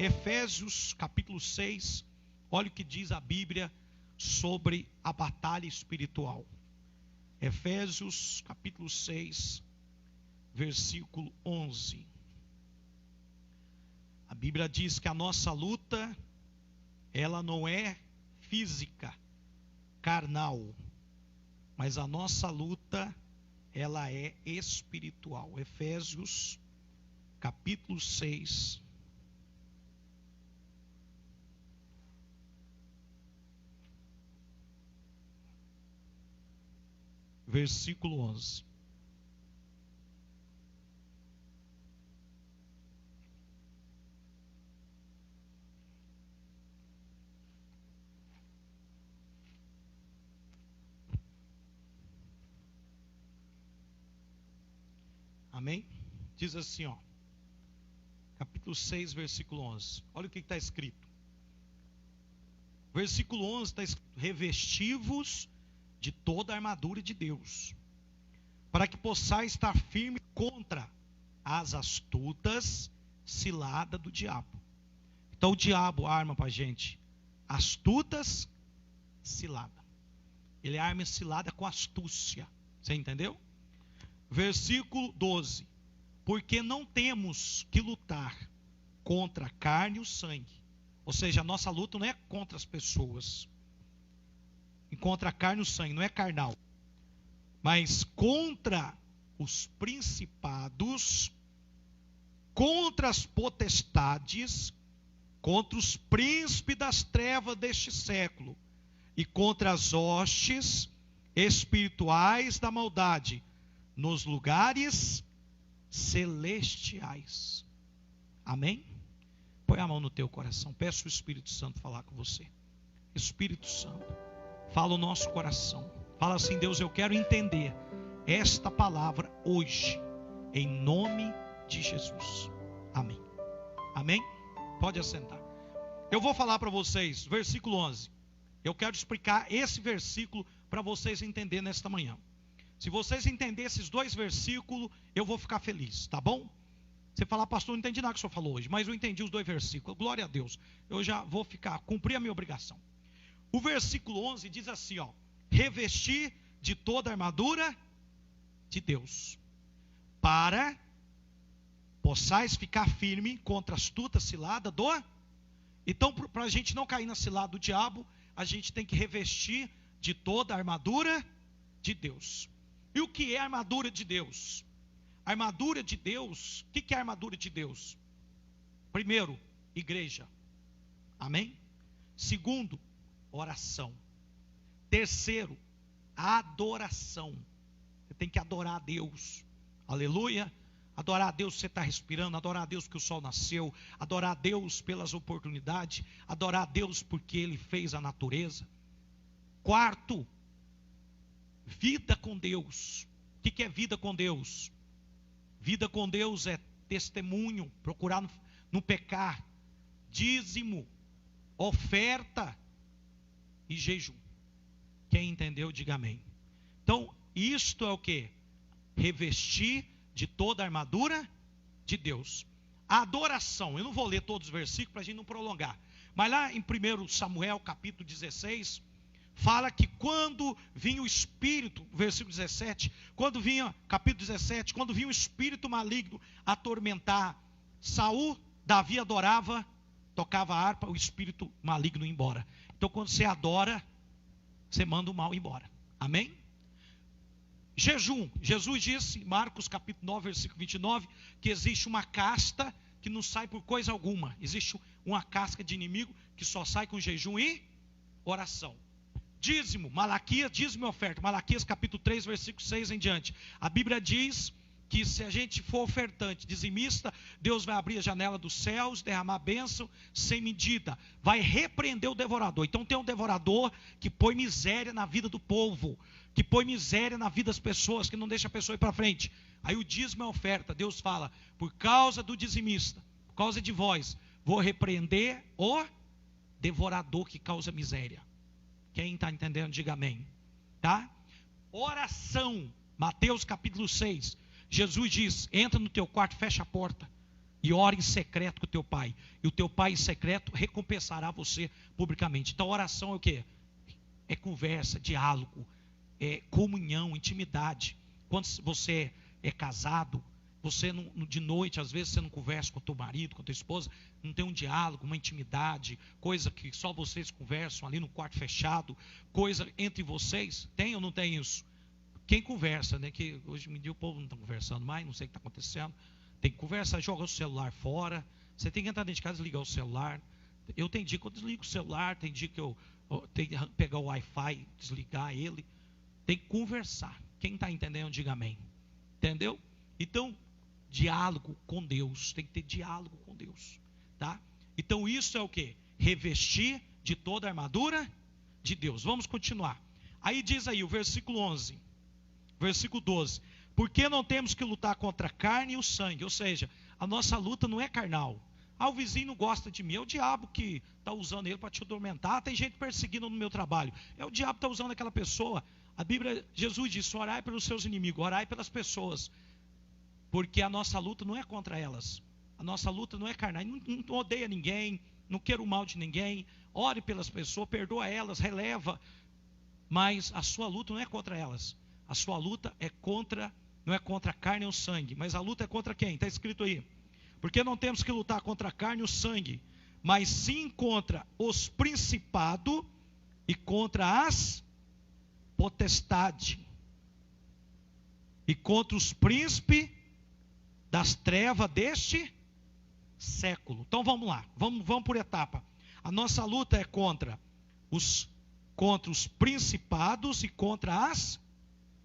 Efésios capítulo 6, olha o que diz a Bíblia sobre a batalha espiritual. Efésios capítulo 6, versículo 11. A Bíblia diz que a nossa luta, ela não é física, carnal, mas a nossa luta, ela é espiritual. Efésios capítulo 6, versículo 11. Amém? Diz assim, ó. Capítulo 6, versículo 11. Olha o que está escrito. Versículo 11 está escrito: revesti-vos de toda a armadura de Deus, para que possais estar firme contra as astutas ciladas do diabo. Então o diabo arma para a gente astutas cilada. Ele arma cilada com astúcia. Você entendeu? Versículo 12. Porque não temos que lutar contra a carne e o sangue. Ou seja, a nossa luta não é contra as pessoas, contra a carne e o sangue, não é carnal, mas contra os principados, contra as potestades, contra os príncipes das trevas deste século, e contra as hostes espirituais da maldade, nos lugares celestiais. Amém? Põe a mão no teu coração, peça o Espírito Santo falar com você. Espírito Santo, fala o nosso coração. Fala assim: Deus, eu quero entender esta palavra hoje, em nome de Jesus. Amém. Amém? Pode assentar. Eu vou falar para vocês, versículo 11. Eu quero explicar esse versículo para vocês entenderem nesta manhã. Se vocês entenderem esses dois versículos, eu vou ficar feliz, tá bom? Você falar: pastor, não entendi nada que o senhor falou hoje, mas eu entendi os dois versículos. Glória a Deus. Eu já vou cumprir a minha obrigação. O versículo 11 diz assim, ó: revestir de toda a armadura de Deus, para possais ficar firme contra a astuta cilada do... Então, para a gente não cair na cilada do diabo, a gente tem que revestir de toda a armadura de Deus. E o que é a armadura de Deus? A armadura de Deus, o que é a armadura de Deus? Primeiro, igreja. Amém? Segundo, oração. Terceiro, adoração. Você tem que adorar a Deus. Aleluia. Adorar a Deus, você está respirando. Adorar a Deus que o sol nasceu. Adorar a Deus pelas oportunidades. Adorar a Deus porque Ele fez a natureza. Quarto, vida com Deus. O que é vida com Deus? Vida com Deus é testemunho, procurar não pecar, dízimo, oferta e jejum. Quem entendeu, diga amém. Então, isto é o que? Revestir de toda a armadura de Deus. A adoração, eu não vou ler todos os versículos para a gente não prolongar, mas lá em 1 Samuel capítulo 16, fala que quando vinha o espírito, versículo 17, capítulo 17, quando vinha o espírito maligno atormentar Saul, Davi adorava, tocava a harpa, o espírito maligno ia embora. Então quando você adora, você manda o mal embora. Amém? Jejum. Jesus disse, Marcos capítulo 9, versículo 29, que existe uma casta que não sai por coisa alguma. Existe uma casca de inimigo que só sai com jejum e oração. Dízimo, Malaquias, dízimo e oferta. Malaquias capítulo 3, versículo 6 em diante. A Bíblia diz que se a gente for ofertante, dizimista, Deus vai abrir a janela dos céus, derramar bênção sem medida. Vai repreender o devorador. Então tem um devorador que põe miséria na vida do povo, que põe miséria na vida das pessoas, que não deixa a pessoa ir para frente. Aí o dízimo é oferta. Deus fala: por causa do dizimista, por causa de vós, vou repreender o devorador que causa miséria. Quem está entendendo, diga amém. Tá? Oração. Mateus capítulo 6. Jesus diz: entra no teu quarto, fecha a porta. E ore em secreto com o teu pai. E o teu pai em secreto recompensará você publicamente. Então oração é o quê? É conversa, diálogo, é comunhão, intimidade. Quando você é casado, você não, de noite, às vezes você não conversa com o teu marido, com a tua esposa, não tem um diálogo, uma intimidade, coisa que só vocês conversam ali no quarto fechado, coisa entre vocês. Tem ou não tem isso? Quem conversa, né? Que hoje em dia o povo não está conversando mais, não sei o que está acontecendo. Tem que conversar, joga o celular fora. Você tem que entrar dentro de casa e desligar o celular. Eu tenho dia que eu desligo o celular, tem dia que eu tenho que pegar o Wi-Fi, desligar ele. Tem que conversar. Quem está entendendo, diga amém. Entendeu? Então, diálogo com Deus. Tem que ter diálogo com Deus. Tá? Então, isso é o quê? Revestir de toda a armadura de Deus. Vamos continuar. Aí diz aí o versículo 11. Versículo 12. Porque não temos que lutar contra a carne e o sangue. Ou seja, a nossa luta não é carnal. Ah, o vizinho não gosta de mim. É o diabo que está usando ele para te atormentar. Tem gente perseguindo no meu trabalho. É o diabo que está usando aquela pessoa. A Bíblia, Jesus disse, orai pelos seus inimigos, orai pelas pessoas. Porque a nossa luta não é contra elas. A nossa luta não é carnal. Não odeia ninguém, não queira o mal de ninguém. Ore pelas pessoas, perdoa elas, releva. Mas a sua luta não é contra elas. A sua luta é contra, não é contra a carne ou o sangue, mas a luta é contra quem? Está escrito aí. Porque não temos que lutar contra a carne e o sangue, mas sim contra os principados e contra as potestades. E contra os príncipes das trevas deste século. Então vamos lá, vamos por etapa. A nossa luta é contra os principados e contra as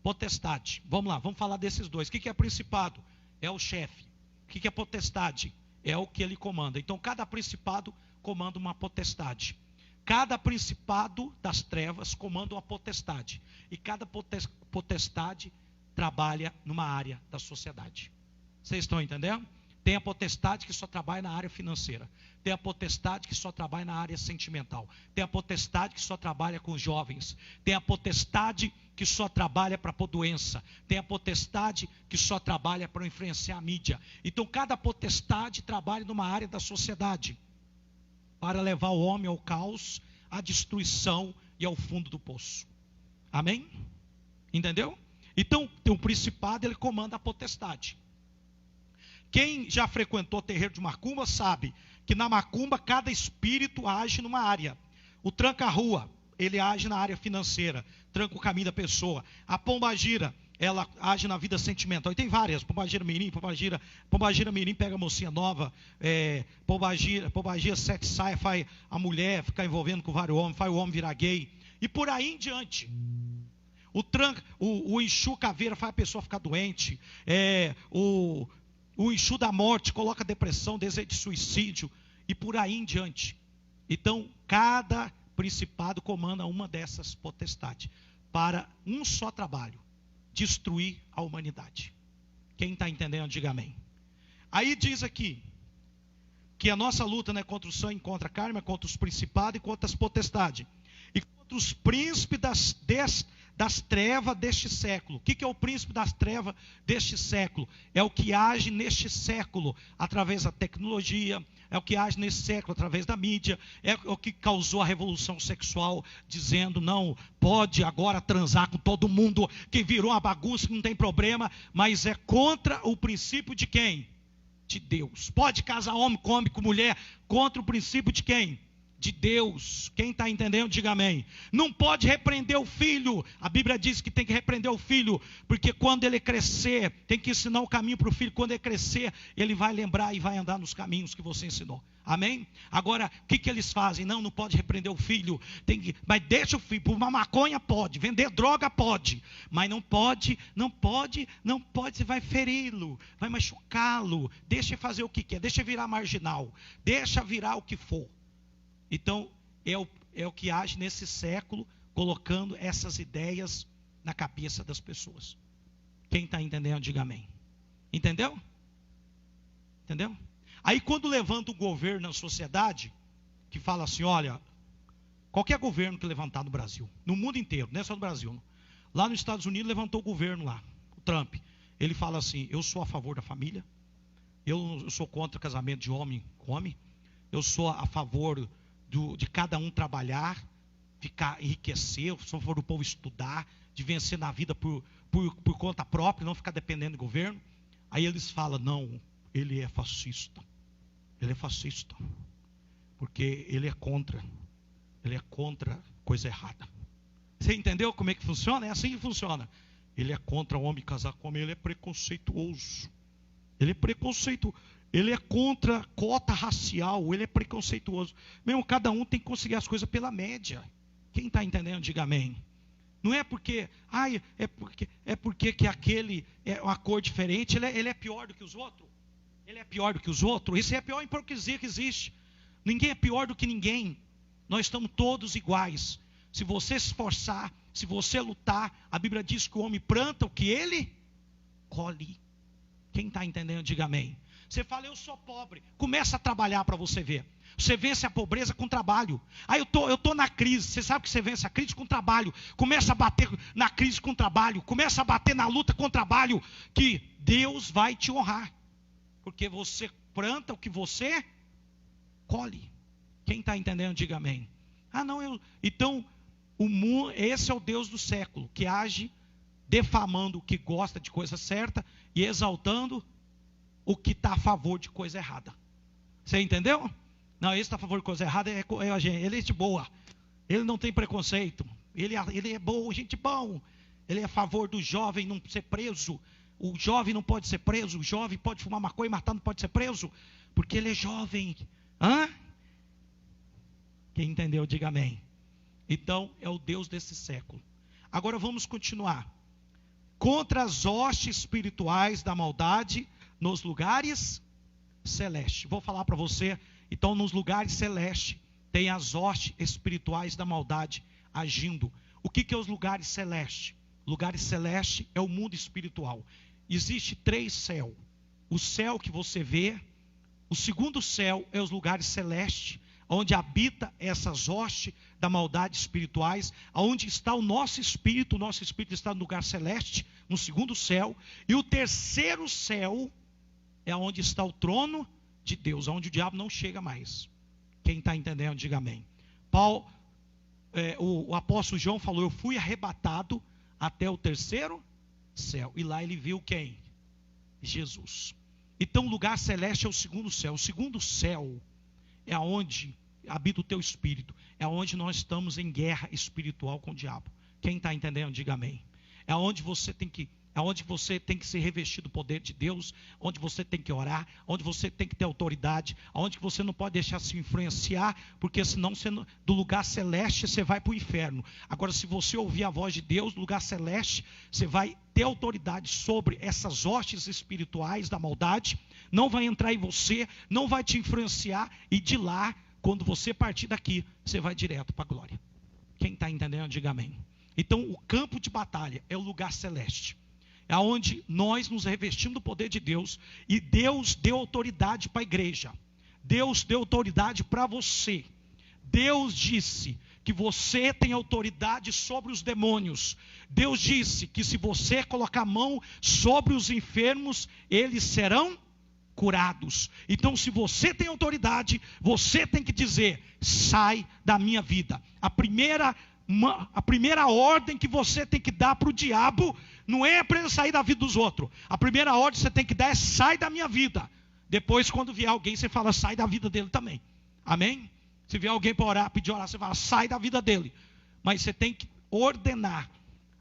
potestade. Vamos lá, vamos falar desses dois. O que é principado? É o chefe. O que é potestade? É o que ele comanda. Então, cada principado comanda uma potestade. Cada principado das trevas comanda uma potestade. E cada potestade trabalha numa área da sociedade. Vocês estão entendendo? Tem a potestade que só trabalha na área financeira. Tem a potestade que só trabalha na área sentimental. Tem a potestade que só trabalha com os jovens. Tem a potestade que só trabalha para pôr doença. Tem a potestade que só trabalha para influenciar a mídia. Então cada potestade trabalha numa área da sociedade para levar o homem ao caos, à destruição e ao fundo do poço. Amém? Entendeu? Então tem um principado, ele comanda a potestade. Quem já frequentou o terreiro de macumba sabe que na macumba cada espírito age numa área. O tranca-rua, ele age na área financeira, tranca o caminho da pessoa. A pombagira, ela age na vida sentimental. E tem várias, pombagira mirim pega a mocinha nova, pombagira sete saia, faz a mulher ficar envolvendo com vários homens, faz o homem virar gay. E por aí em diante. O Exu caveira faz a pessoa ficar doente. O Exu da morte coloca depressão, desejo de suicídio e por aí em diante. Então, cada principado comanda uma dessas potestades para um só trabalho: destruir a humanidade. Quem está entendendo, diga amém. Aí diz aqui que a nossa luta não é contra o sangue, contra a carne, mas contra os principados e contra as potestades. E contra os príncipes das trevas deste século. O que é o príncipe das trevas deste século? É o que age neste século através da tecnologia, é o que age nesse século através da mídia, é o que causou a revolução sexual, dizendo não pode agora transar com todo mundo, que virou uma bagunça, que não tem problema, mas é contra o princípio de quem? De Deus. Pode casar homem com homem, com mulher, contra o princípio de quem? De Deus. Quem está entendendo, diga amém. Não pode repreender o filho. A Bíblia diz que tem que repreender o filho, porque quando ele crescer, tem que ensinar o caminho para o filho. Quando ele crescer, ele vai lembrar e vai andar nos caminhos que você ensinou. Amém? Agora, o que eles fazem? Não pode repreender o filho. Mas deixa o filho. Por uma maconha pode, vender droga pode, mas não pode, você vai feri-lo, vai machucá-lo. Deixa ele fazer o que quer, deixa ele virar marginal, deixa virar o que for. Então, é o que age nesse século, colocando essas ideias na cabeça das pessoas. Quem está entendendo, diga amém. Entendeu? Entendeu? Aí quando levanta o governo na sociedade, que fala assim, olha, qualquer governo que levantar no Brasil, no mundo inteiro, não é só no Brasil, não. Lá nos Estados Unidos levantou o governo lá, o Trump. Ele fala assim, eu sou a favor da família, eu sou contra casamento de homem com homem. Eu sou a favor de cada um trabalhar, ficar enriquecer. Eu sou a favor do povo estudar, de vencer na vida por conta própria, não ficar dependendo do governo. Aí eles falam, não, ele é fascista. Ele é fascista. Porque ele é contra coisa errada. Você entendeu como é que funciona? É assim que funciona. Ele é contra o homem casar com homem, ele é preconceituoso. Ele é preconceituoso. Ele é contra cota racial, ele é preconceituoso. Mesmo cada um tem que conseguir as coisas pela média. Quem está entendendo, diga amém. Não é porque, é porque que aquele é uma cor diferente, ele é pior do que os outros. Ele é pior do que os outros. Isso é a pior hipocrisia que existe. Ninguém é pior do que ninguém. Nós estamos todos iguais. Se você se esforçar, se você lutar, a Bíblia diz que o homem planta o que ele colhe. Quem está entendendo, diga amém. Você fala, eu sou pobre. Começa a trabalhar para você ver. Você vence a pobreza com trabalho. Aí eu tô na crise. Você sabe que você vence a crise com trabalho. Começa a bater na crise com trabalho. Começa a bater na luta com trabalho. Que Deus vai te honrar. Porque você planta o que você colhe. Quem está entendendo, diga amém. Então, o mundo, esse é o Deus do século, que age defamando o que gosta de coisa certa e exaltando o que está a favor de coisa errada. Você entendeu? Não, esse está a favor de coisa errada, ele é de boa. Ele não tem preconceito. Ele é bom, gente bom. Ele é a favor do jovem não ser preso. O jovem não pode ser preso. O jovem pode fumar maconha e matar, não pode ser preso. Porque ele é jovem. Quem entendeu, diga amém. Então, é o Deus desse século. Agora vamos continuar. Contra as hostes espirituais da maldade nos lugares celestes. Vou falar para você. Então, nos lugares celestes, tem as hostes espirituais da maldade agindo. O que é os lugares celestes? Lugares celestes é o mundo espiritual. Existe 3 céus. O céu que você vê. O segundo céu é os lugares celestes, onde habita essas hostes da maldade espirituais, onde está o nosso espírito está no lugar celeste, no segundo céu, e o terceiro céu é onde está o trono de Deus, onde o diabo não chega mais. Quem está entendendo, diga amém. O apóstolo João falou, eu fui arrebatado até o terceiro céu, e lá ele viu quem? Jesus. Então o lugar celeste é o segundo céu. O segundo céu é onde habita o teu espírito. É onde nós estamos em guerra espiritual com o diabo. Quem está entendendo, diga amém. É onde você tem que ser revestido do poder de Deus, onde você tem que orar, onde você tem que ter autoridade, onde você não pode deixar se influenciar, porque senão do lugar celeste você vai para o inferno. Agora, se você ouvir a voz de Deus do lugar celeste, você vai ter autoridade sobre essas hostes espirituais da maldade, não vai entrar em você, não vai te influenciar, e de lá, quando você partir daqui, você vai direto para a glória. Quem está entendendo, diga amém. Então, o campo de batalha é o lugar celeste. É onde nós nos revestimos do poder de Deus. E Deus deu autoridade para a igreja. Deus deu autoridade para você. Deus disse que você tem autoridade sobre os demônios. Deus disse que se você colocar a mão sobre os enfermos, eles serão curados. Então, se você tem autoridade, você tem que dizer, sai da minha vida. A primeira ordem que você tem que dar para o diabo não é para ele sair da vida dos outros. A primeira ordem que você tem que dar é sai da minha vida. Depois, quando vier alguém, você fala sai da vida dele também. Amém? Se vier alguém para orar, pedir orar, você fala sai da vida dele. Mas você tem que ordenar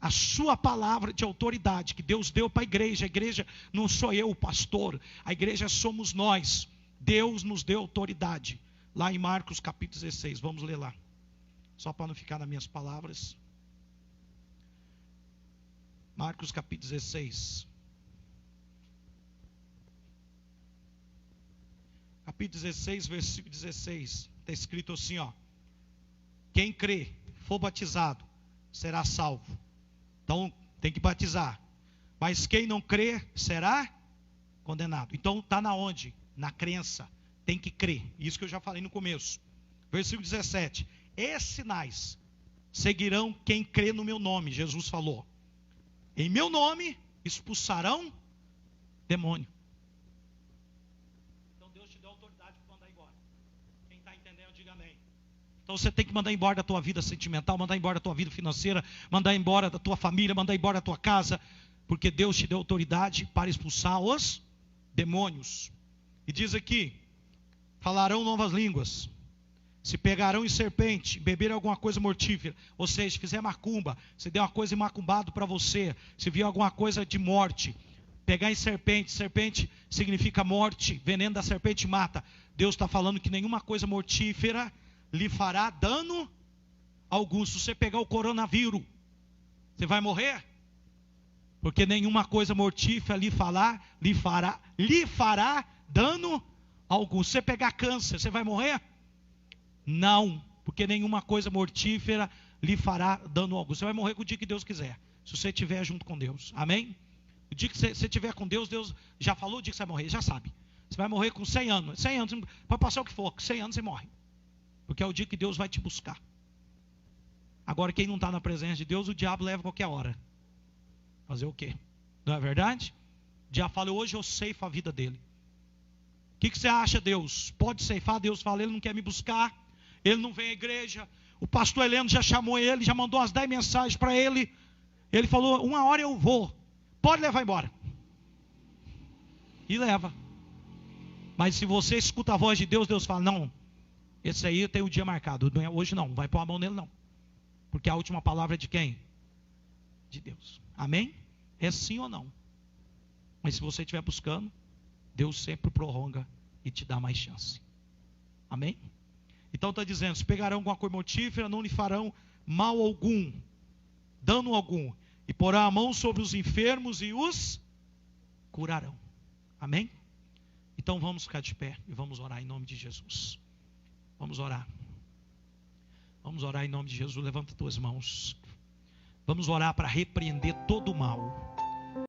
a sua palavra de autoridade que Deus deu para a igreja. A igreja não sou eu o pastor, a igreja somos nós. Deus nos deu autoridade. Lá em Marcos capítulo 16, vamos ler lá. Só para não ficar nas minhas palavras. Marcos capítulo 16. Capítulo 16, versículo 16. Está escrito assim, ó. Quem crê, for batizado, será salvo. Então, tem que batizar. Mas quem não crê, será condenado. Então, está na onde? Na crença. Tem que crer. Isso que eu já falei no começo. Versículo 17. Esses sinais seguirão quem crê no meu nome, Jesus falou. Em meu nome expulsarão demônio. entendendo? Diga amém. Então você tem que mandar embora da tua vida sentimental, mandar embora da tua vida financeira, mandar embora da tua família, mandar embora da tua casa, porque Deus te deu autoridade para expulsar os demônios. E diz aqui, falarão novas línguas, se pegarão em serpente, beberem alguma coisa mortífera, ou seja, se fizer macumba, se der uma coisa macumbado para você, se vier alguma coisa de morte, pegar em serpente, serpente significa morte, veneno da serpente mata. Deus está falando que nenhuma coisa mortífera lhe fará dano algum. Se você pegar o coronavírus, você vai morrer? Porque nenhuma coisa mortífera lhe fará dano algum. Se você pegar câncer, você vai morrer? Não, porque nenhuma coisa mortífera lhe fará dano algum. Você vai morrer com o dia que Deus quiser, se você estiver junto com Deus. Amém? O dia que você estiver com Deus, Deus já falou o dia que você vai morrer, já sabe. Você vai morrer com 100 anos. 100 anos, pode passar o que for, com 100 anos você morre. Porque é o dia que Deus vai te buscar. Agora, quem não está na presença de Deus, o diabo leva qualquer hora. Fazer o quê? Não é verdade? O diabo fala, hoje eu ceifo a vida dele. O que você acha, Deus? Pode ceifar? Deus fala, ele não quer me buscar, ele não vem à igreja. O pastor Heleno já chamou ele, já mandou umas 10 mensagens para ele. Ele falou, uma hora eu vou. Pode levar embora. E leva. Mas se você escuta a voz de Deus, Deus fala, não, esse aí tem o dia marcado, hoje não, vai pôr a mão nele não. Porque a última palavra é de quem? De Deus. Amém? É sim ou não? Mas se você estiver buscando, Deus sempre prorroga e te dá mais chance. Amém? Então está dizendo, se pegarão alguma coisa mortífera, não lhe farão mal algum, dano algum, e porá a mão sobre os enfermos e os curarão. Amém? Então vamos ficar de pé e vamos orar em nome de Jesus. Vamos orar. Vamos orar em nome de Jesus. Levanta tuas mãos. Vamos orar para repreender todo o mal.